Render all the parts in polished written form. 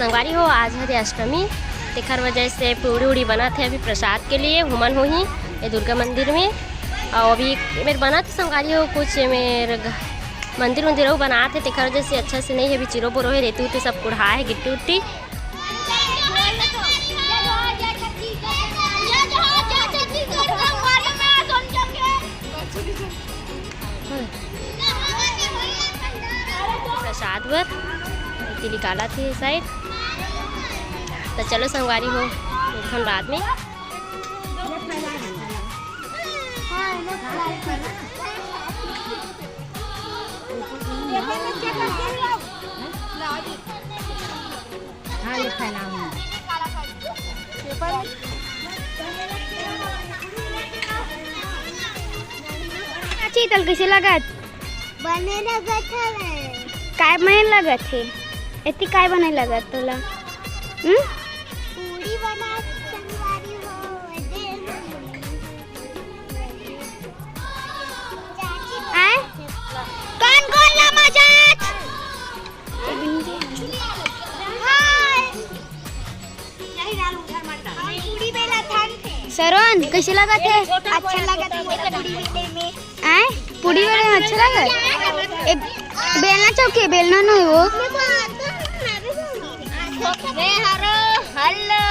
संगवारी हो आज है अष्टमी, तेखर वजह से पूड़ी उड़ी बना थे अभी प्रसाद के लिए हुमन हो ही ये दुर्गा मंदिर में। और अभी मेरे बना थे संगवारी हो कुछ मेरे मंदिर उंदिर बना थे, तेखर वजह से अच्छा से नहीं है। अभी चिरो बोरो है रेतू उतू सब कुढ़ा है गिट्टी उट्टी। प्रसाद बर निकाला थी शायद, तो चलो संगवारी हो हम रात में तल कैसे लगत बने लगत है काय बने लगत है इतनी काय बने लगत तोला पूरी बना संगवारी हो आए कौन कौन ला मजाक पूरी बेला थान थे सरवन कैसे लगत है अच्छा लगा था पूरी बेले में आए पूरी वाले में अच्छा लगा बेलना चौके बेलना नहीं वो हेलो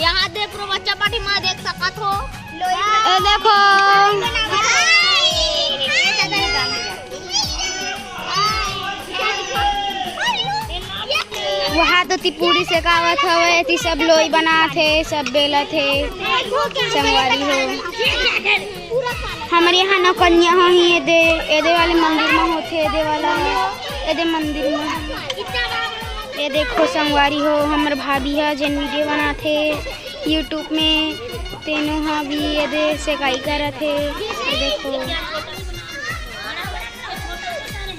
यहाँ देख रो बच्चा पार्टी में देख सकत हो ए देखो वहाँ तो पूरी से कावत हवे ती सब लोई बना थे सब बेला थे संगवारी हो। हमारे यहाँ न कन्या हो ही एदे वाले मंदिर में होते एदे वाला एदे मंदिर में। ये देखो संगवारी हो हमारे भाभी है जन वीडियो बना थे यूट्यूब में तेनों हाँ भी एदे से काई करा थे। ये देखो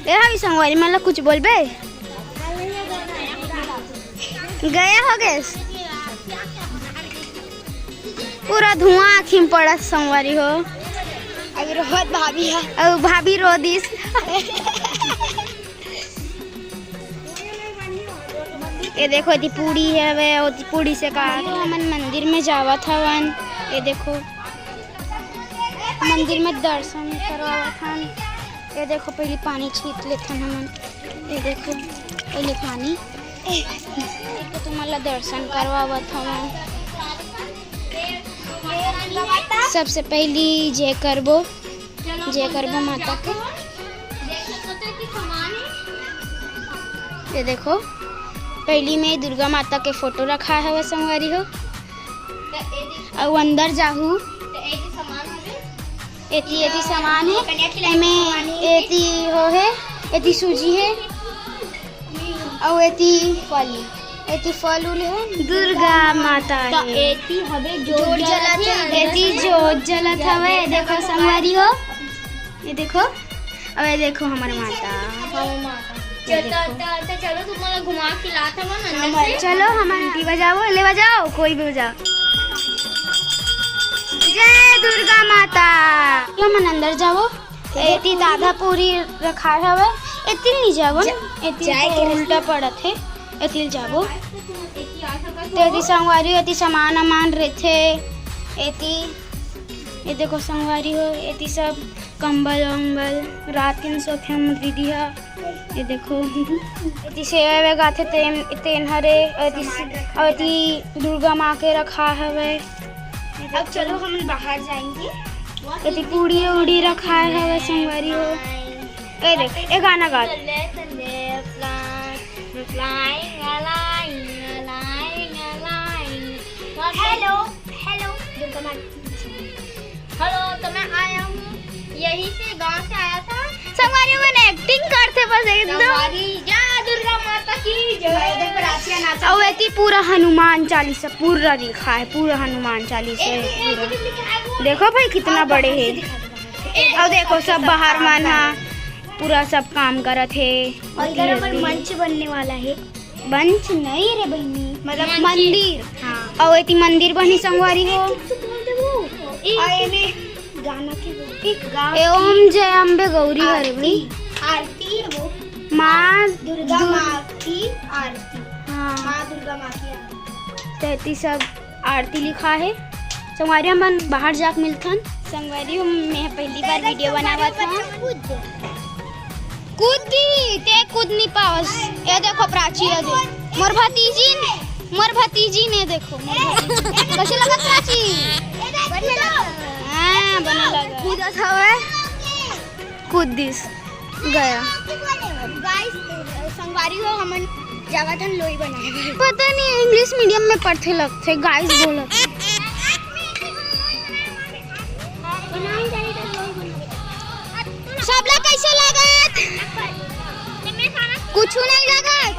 ये भी संगवारी मतलब कुछ बोल बे गया हो गए पूरा धुआं आँखी में पड़ा संगवारी हो। अभी रोहत भाभी है अब भाभी रो दिस ये देखो ये पूड़ी है वे पूड़ी से का हमन मंदिर में जावत हवन। ये देखो मंदिर में दर्शन करवावत हन। ये देखो पहले पानी छीट लेते हमन। ये देखो पहले पानी तो तुम्हारा दर्शन करवावत हवन। सबसे पहली जय करबो माता के। ये देखो पहली में दुर्गा माता के फोटो रखा है वो संगवारी हो और अंदर जाहू एती सामान है में एती हो है एती सूजी है और एती फल उल है दुर्गा माता है। एती हवे जोत जलत है एती जोत जलत हवे। देखो संगवारी हो ये देखो और ये देखो हमारी माता। चलो तुम्हारा घुमा खिलाता हूँ चलो हमारा बजाओ ले बजाओ कोई भी बजाओ। जय दुर्गा माता। हम अंदर जाओ एती दादा पूरी रखा है एती नहीं जाओ एती उल्टा पड़त है एती जाओ तेती संगवारी एती सामान अमान रहते एती। ये देखो संगवारी हो एती सब कंबल वंबल रात के सोफे में दीदी है। ये देखो एती सेवा वे गाथे तेन हरे एती दुर्गा माँ के रखा है वे। अब चलो हम बाहर जाएंगे। एती पूड़ी उड़ी रखा है वे संगवारी हो। ये देख ये गाना गा हेलो हेलो दुर्गा माता। हेलो तो मैं आया हूँ यही से गांव से आया था। संगवारी मैंने एक्टिंग करते बस एकदम जय दुर्गा माता की जय। और एती पूरा हनुमान चालीसा पूरा लिखा है पूरा हनुमान चालीसा है पूरा। देखो भाई कितना बड़े है और देखो सब बाहर माना पूरा सब काम करत है। और इधर पर मंच बनने वाला है। मंच नहीं रे बहनी मतलब मंदिर। हाँ। और एती मंदिर बनी संगवारी हो। गाना के ओम जय अम्बे गौरी हरे भाई आरती है वो माँ दुर्गा माँ की आरती। हाँ माँ दुर्गा माँ की आरती। 33 सब आरती लिखा है। संगवारी मन बाहर जाके मिलथन। संगवारी मैं पहली बार वीडियो बनावा था। कूदी ते कूद नहीं पावस। ये देखो प्राची ये देखो मोर भतीजी ने देखो कैसे लगा प्राची। हाँ बना लगा कूदा था वह कूदिस गया। गाइस संगवारी हो हमन जावाथन लोई बनाए। पता नहीं इंग्लिश मीडियम में पढ़ते लगते गाइस बोलत। सब लोग कैसे लगत? कुछ नहीं लगत।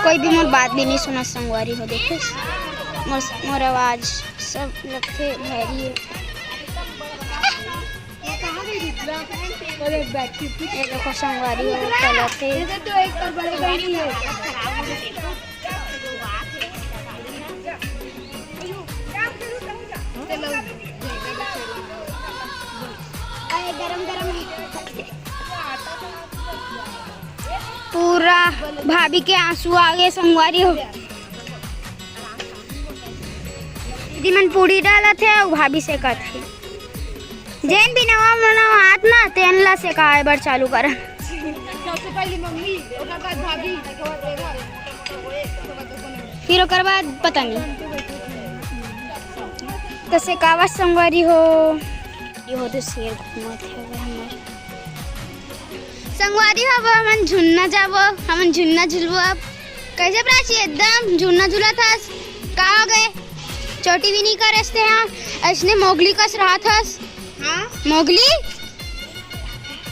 कोई भी मोर बात भी नहीं सुना संगवारी हो देखे मोर आवाज सब लगते भारी है। ये देखो संगवारी हो चलते। पूरा भाभी के आंसू आ गए संगवारी हो। दीदी मन पूरी डाला थे और भाभी से कथे जैन भी नवा नवा हाथ ना तेन ला से का बार चालू कर। सबसे पहले मम्मी ओकर बाद भाभी फिर ओकर बाद पता नहीं तो से कावा संगवारी हो। ये हो तो शेर घूमत है हमर संगवारी हो। हमन झुन्ना जाबो हमन झुन्ना झुलबो। अब कैसे प्राची एकदम झुन्ना झुला था का हो गए चोटी भी नहीं करते हैं ऐसने मोगली कस रहा था। हाँ मोगली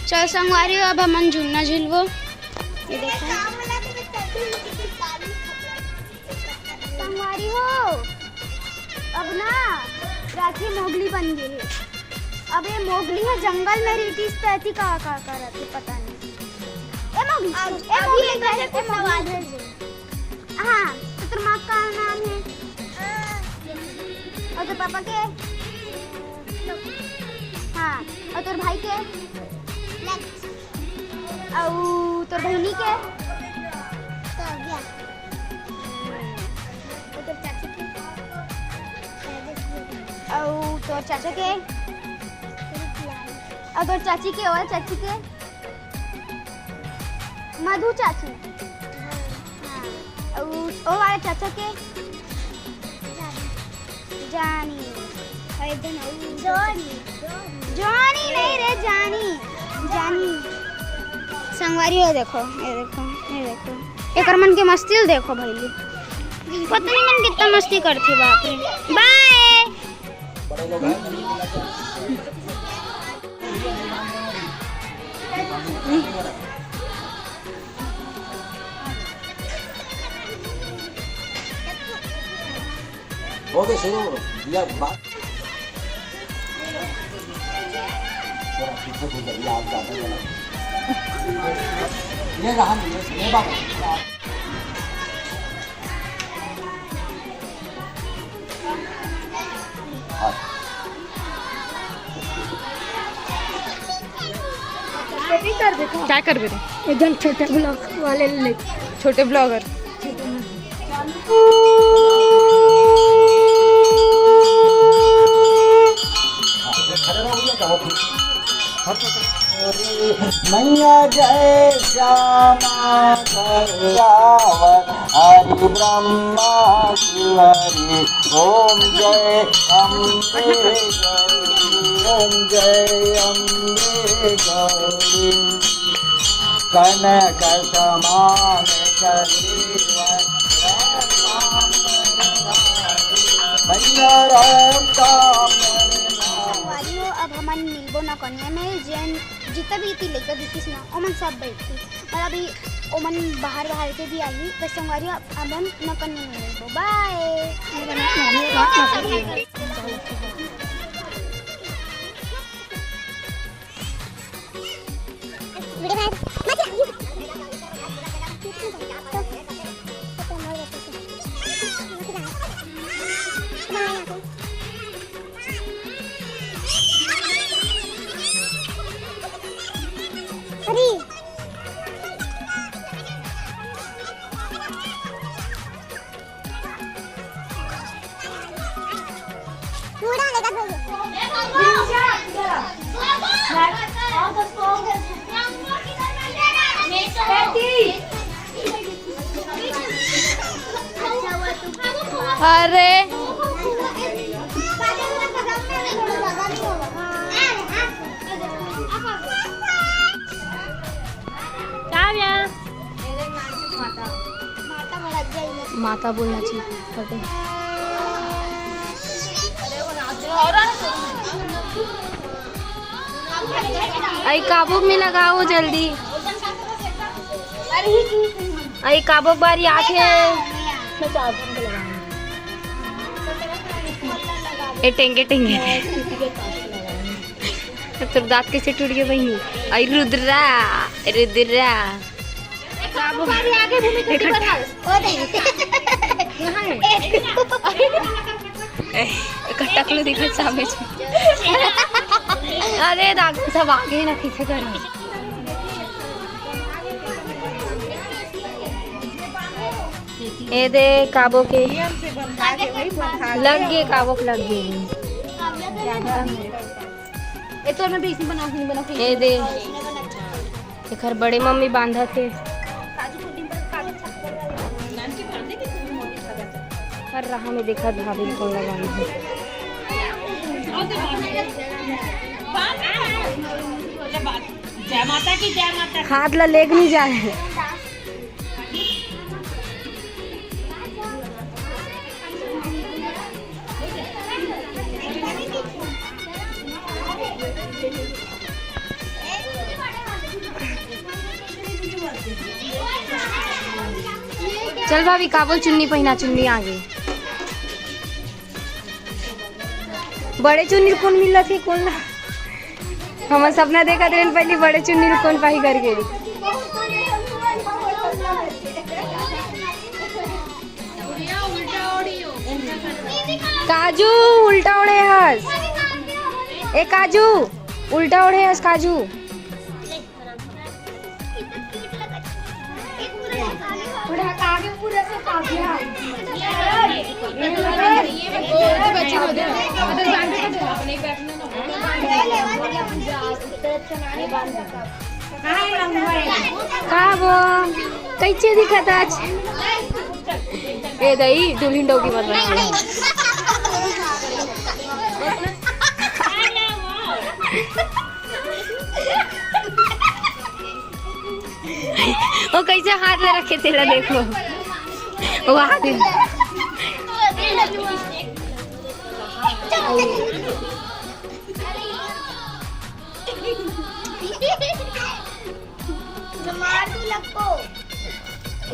चल संगवारी हो अब हमन झुन्ना झुलबो। ये देखो संगवारी हो अब ना राखी मोगली बन गई है। अब ये मोगली है जंगल में रहती रहती का करती पता नहीं। ए मोगली सवाल है। हाँ तो तेरे माँ का नाम है और तेरे पापा के। हाँ और तेरे भाई के और तेरे बहनी के और तोर चाचा के और तोर चाची के और चाची के मधु चाची। हाँ और वाले चाचा के जानी जानी नहीं रे जानी संगवारी हो। देखो ये देखो एक मन के मस्ती देखो भैली पता नहीं मन कितना मस्ती करती बाप रे। बाय ओके शुरू या बात ये रहा ये बात क्या कर रहे एकदम छोटे ब्लॉग वाले ले छोटे ब्लॉगर। मैया जय श्यामा कल्याण हरि ब्रह्मा शिव हरि ओम जय अम्बे गौरी ओम जय अम्बे गौरी कनक समान अब हमन मिलबो ना कन्या में जैन जितना भी इति लेकर दिखिस ना ओमन सब बैठती और अभी ओमन बाहर के भी आई तो संगवारी हमन न कन्या में मिलबो। बाय अरे माता बोलना चाहिए। आई काबुक में लगाओ जल्दी। आई काबुक बारी आके ए टेंगे टेंगे तो दांत कैसे टूट गए बहनी। आई रुद्रा रुद्रा इकट्ठा कलो दिखा सामने अरे दाग सब आगे ना पीछे करो। ये दे काबो के लग गए काबो के लग गए। ये तो मैं बीच में बनाऊंगी ये दे एक हर बड़े मम्मी बांधा थे हर रहा में देखा भाभी को लगाई जय माता की जय माता। हाथ ला लेग नहीं जा रहे। चल भाभी काबुल चुन्नी पहना चुन्नी आगे बड़े चुन्नी कौन मिला थी कौन हम सपना देखा थे पहले बड़े चुन्नी कौन पाही करके काजू उल्टा ओढ़े हस ए काजू उल्टा ओढ़े हस काजू का वो कैसे दिखत आज ए दई दुल्हन डोगी मत रहा वो कैसे हाथ में रखे तेरा देखो वो हाथ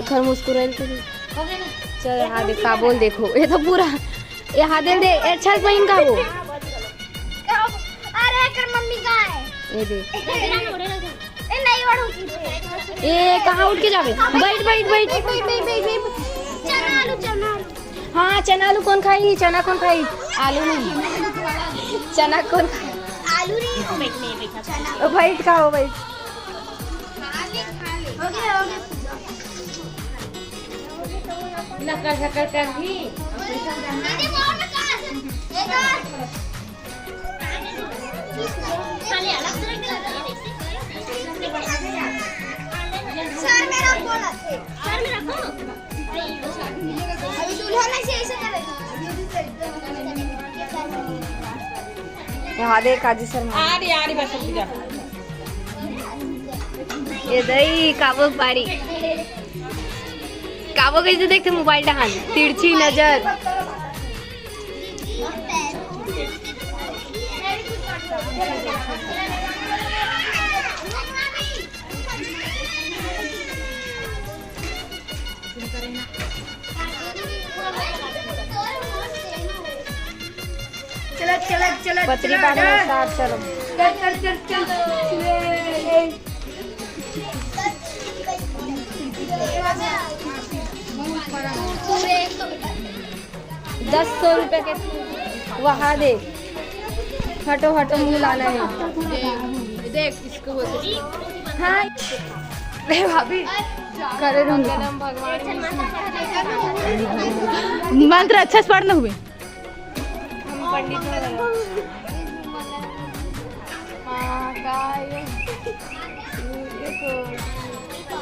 घर मुस्कुरा चल यहाँ देख का बोल देखो ये तो पूरा यहाँ दे दे अच्छा बहन का वो अरे कर मम्मी कहाँ है ये देख ए नहीं बढ़ो ए कहाँ उठ के जावे बैठ बैठ बैठ चना आलू हाँ चना आलू कौन खाई चना कौन खाई आलू नहीं चना कौन खाई आलू नहीं चना बैठ का हो बैठ हो गया नक्कर शक्कर कर दी सर मेरा बोला थे सर मेरा को अभी दुल्हन ऐसे यहाँ देख काजी शर्मा यार बस ये दही काबो पारी काबो कैसे देखते मोबाइल डहान तिरछी नजर चल पतरी बांधना स्टार्ट चलो चल 100 रुपए के वहाँ दे हटो हटो मुँह लाना है देख इसको बोलते हाँ भाभी करे रहूंगी मंत्र अच्छा से पढ़ना हुए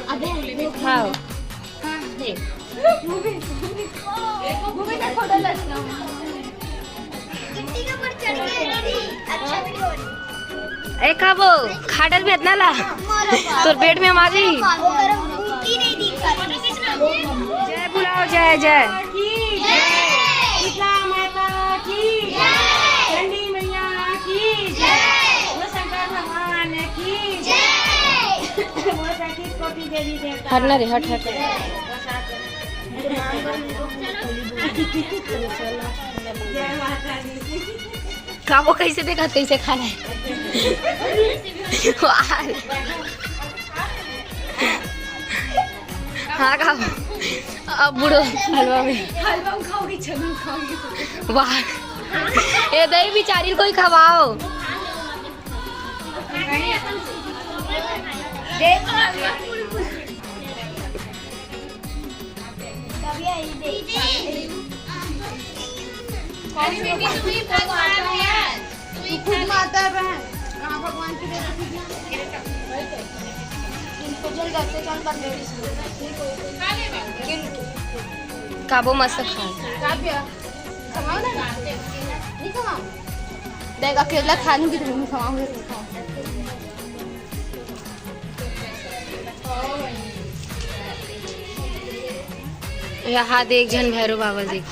हाँ ए खाबो खाडल में इतना ला तो पेट में हम आ गई। जय बुलाओ, जय जय हट ना रे, हट हट। खाबो कैसे देखा, कैसे खाना है। हाँ खाओ अब बुढ़ो हलवा में खाओगी, चलो खाओगी। वाह ये दही बिचारी कोई खवाओ। काबो मस्त खा देख अकेला खाने की तुम खाओगे तो खाओ। यहाँ देख जन भैरव बाबा देख।